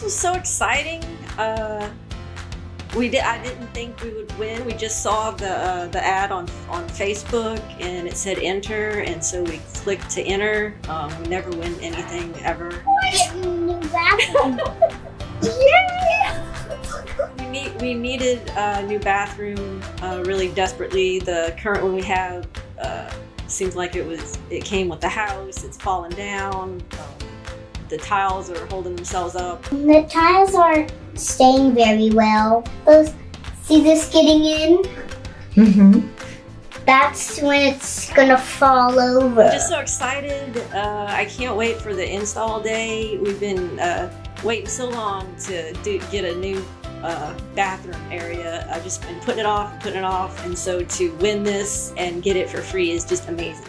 was so exciting. I didn't think we would win. We just saw the ad on Facebook, and it said enter, and so we clicked to enter. We never win anything ever. New bathroom. Yeah! We needed a new bathroom really desperately. The current one we have seems like it came with the house. It's fallen down. The tiles are holding themselves up. The tiles aren't staying very well. See this getting in? Mm-hmm. That's when it's gonna fall over. I'm just so excited. I can't wait for the install day. We've been waiting so long to get a new bathroom area. I've just been putting it off, and so to win this and get it for free is just amazing.